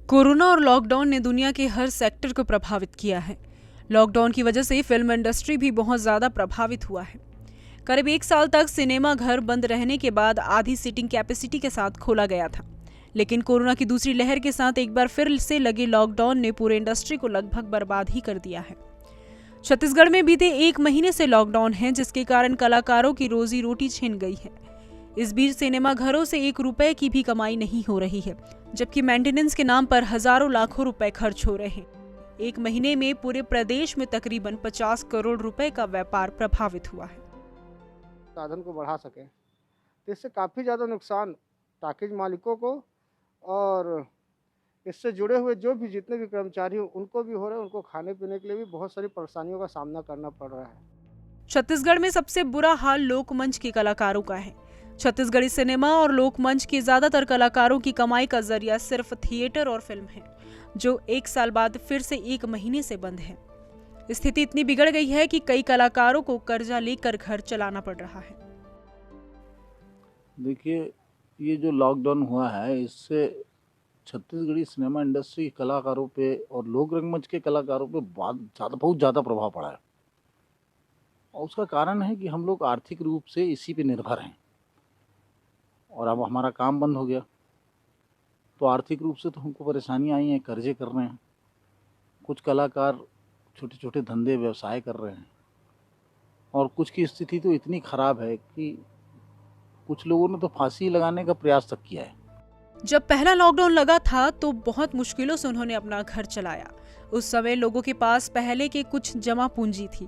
Corona और lockdown ने दुनिया के हर सेक्टर को प्रभावित किया है। लॉकडाउन की वजह से फिल्म इंडस्ट्री भी बहुत ज़्यादा प्रभावित हुआ है। करीब 1 साल तक सिनेमा घर बंद रहने के बाद आधी सीटिंग कैपेसिटी के साथ खोला गया था। लेकिन कोरोना की दूसरी लहर के साथ एक बार फिर से लगे लॉकडाउन ने पूरे इंडस्ट्री को लगभग बर्बाद ही कर दिया है। छत्तीसगढ़ में बीते 1 महीने से लॉकडाउन है, जिसके कारण कलाकारों की रोजी रोटी छिन गई है। इस बीच सिनेमा घरों से 1 रुपए की भी कमाई नहीं हो रही है, जबकि मेंटेनेंस के नाम पर हजारों लाखों रुपए खर्च हो रहे हैं। 1 महीने में पूरे प्रदेश में तकरीबन 50 करोड़ रुपए का व्यापार प्रभावित हुआ है। साधन को बढ़ा सकें तो इससे काफ़ी ज़्यादा नुकसान टॉकीज मालिकों को और इससे जुड़े हुए जो भी जितने भी कर्मचारी हो उनको भी हो रहा है। उनको खाने पीने के लिए भी बहुत सारी परेशानियों का सामना करना पड़ रहा है। छत्तीसगढ़ में सबसे बुरा हाल लोकमंच के कलाकारों का है। छत्तीसगढ़ी सिनेमा और लोकमंच के ज्यादातर कलाकारों की कमाई का जरिया सिर्फ थिएटर और फिल्म है, जो 1 साल बाद फिर से 1 महीने से बंद है। स्थिति इतनी बिगड़ गई है कि कई कलाकारों को कर्जा लेकर घर चलाना पड़ रहा है। देखिए, ये जो लॉकडाउन हुआ है, इससे छत्तीसगढ़ी सिनेमा इंडस्ट्री के कलाकारों पे और लोक रंगमंच के कलाकारों पे बहुत ज़्यादा प्रभाव पड़ा है। और उसका कारण है कि हम लोग आर्थिक रूप से इसी पे निर्भर हैं और अब हमारा काम बंद हो गया, तो आर्थिक रूप से तो हमको परेशानी आई है, कर्जे कर रहे हैं। कुछ कलाकार छोटे छोटे धंधे व्यवसाय कर रहे हैं और कुछ की स्थिति तो इतनी ख़राब है कि कुछ लोगों ने तो फांसी लगाने का प्रयास तक किया है। जब पहला लॉकडाउन लगा था तो बहुत मुश्किलों से उन्होंने अपना घर चलाया। उस समय लोगों के पास पहले के कुछ जमा पूंजी थी।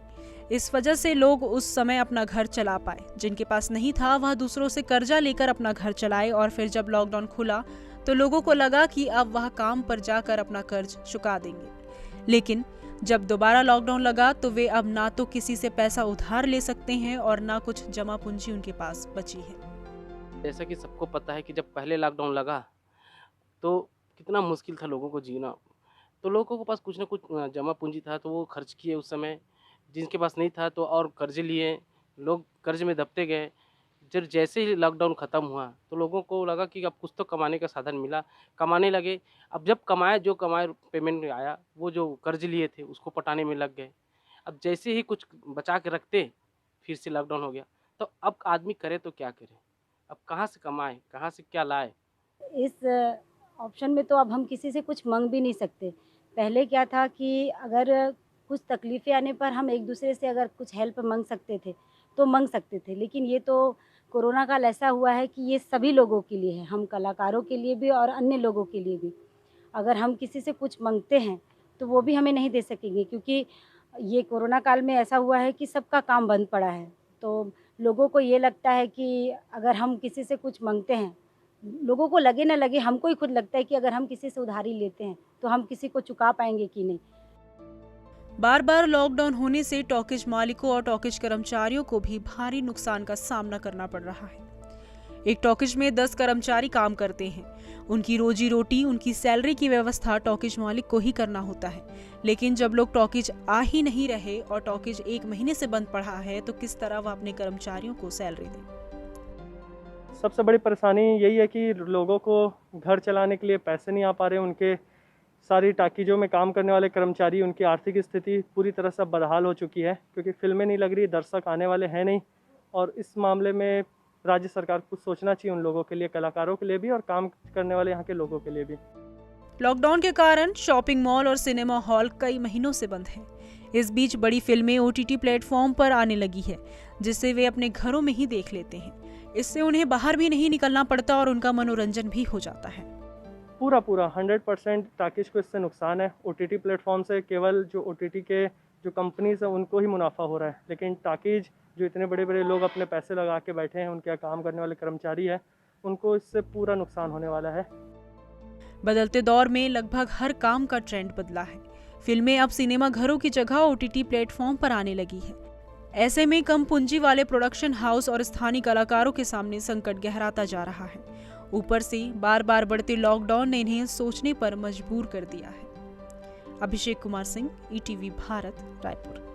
इस वजह से लोग उस समय अपना घर चला पाए। जिनके पास नहीं था वह दूसरों से कर्जा लेकर अपना घर चलाए और फिर जब लॉकडाउन खुला तो लोगों को लगा कि अब वह काम पर जाकर अपना कर्ज चुका देंगे। लेकिन जब दोबारा लॉकडाउन लगा तो वे अब ना तो किसी से पैसा उधार ले सकते हैं और ना कुछ जमा पूंजी उनके पास बची है। जैसा कि सबको पता है कि जब पहले लॉकडाउन लगा तो कितना मुश्किल था लोगों को जीना। तो लोगों के पास कुछ ना कुछ जमा पूंजी था तो वो खर्च किए उस समय। जिनके पास नहीं था तो और कर्जे लिए, लोग कर्ज में दबते गए। जब जैसे ही लॉकडाउन ख़त्म हुआ तो लोगों को लगा कि अब कुछ तो कमाने का साधन मिला, कमाने लगे। अब जब जो कमाए पेमेंट में आया, वो जो कर्ज लिए थे उसको पटाने में लग गए। अब जैसे ही कुछ बचा के रखते फिर से लॉकडाउन हो गया। तो अब आदमी करे तो क्या करे, अब कहाँ से कमाए, कहाँ से क्या लाए। इस ऑप्शन में तो अब हम किसी से कुछ मांग भी नहीं सकते। पहले क्या था कि अगर कुछ तकलीफ़ें आने पर हम एक दूसरे से अगर कुछ हेल्प मांग सकते थे तो मांग सकते थे, लेकिन ये तो कोरोना काल ऐसा हुआ है कि ये सभी लोगों के लिए है, हम कलाकारों के लिए भी और अन्य लोगों के लिए भी। अगर हम किसी से कुछ मांगते हैं तो वो भी हमें नहीं दे सकेंगे, क्योंकि ये कोरोना काल में ऐसा हुआ है कि सबका काम बंद पड़ा है। तो लोगों को ये लगता है कि अगर हम किसी से कुछ मांगते हैं, लोगों को लगे ना लगे, हमको ही खुद लगता है कि अगर हम किसी से उधारी लेते हैं तो हम किसी को चुका पाएंगे कि नहीं। बार बार लॉकडाउन होने से टॉकीज मालिकों और टॉकीज कर्मचारियों को भी भारी नुकसान का सामना करना पड़ रहा है। एक टॉकीज में 10 कर्मचारी काम करते हैं। उनकी रोजी रोटी, उनकी सैलरी की व्यवस्था टॉकीज मालिक को ही करना होता है। लेकिन जब लोग टॉकीज आ ही नहीं रहे और टॉकीज 1 महीने से बंद पड़ा है तो किस तरह वह अपने कर्मचारियों को सैलरी दें। सबसे बड़ी परेशानी यही है कि लोगों को घर चलाने के लिए पैसे नहीं आ पा रहे। उनके सारी टाकीजों में काम करने वाले कर्मचारी, उनकी आर्थिक स्थिति पूरी तरह से बदहाल हो चुकी है, क्योंकि फिल्में नहीं लग रही, दर्शक आने वाले हैं नहीं। और इस मामले में राज्य सरकार को सोचना चाहिए उन लोगों के लिए, कलाकारों के लिए भी और काम करने वाले यहाँ के लोगों के लिए भी। लॉकडाउन के कारण शॉपिंग मॉल और सिनेमा हॉल कई महीनों से बंद हैं। इस बीच बड़ी फिल्में OTT प्लेटफॉर्म पर आने लगी है, जिससे वे अपने घरों में ही देख लेते हैं। इससे उन्हें बाहर भी नहीं निकलना पड़ता और उनका मनोरंजन भी हो जाता है। पूरा 100% टाकीज को इससे नुकसान है। OTT प्लेटफॉर्म से केवल जो OTT के जो कंपनीज हैं उनको ही मुनाफा हो रहा है, लेकिन टाकीज जो इतने बड़े बड़े लोग अपने पैसे लगा के बैठे हैं, उनके काम करने वाले कर्मचारी हैं, उनको इससे पूरा नुकसान होने वाला है। बदलते दौर में लगभग हर काम का ट्रेंड बदला है। फिल्में अब सिनेमा घरों की जगह OTT प्लेटफॉर्म पर आने लगी है। ऐसे में कम पूंजी वाले प्रोडक्शन हाउस और स्थानीय कलाकारों के सामने संकट गहराता जा रहा है। ऊपर से बार बार बढ़ते लॉकडाउन ने इन्हें सोचने पर मजबूर कर दिया है। अभिषेक कुमार सिंह, ETV भारत, रायपुर।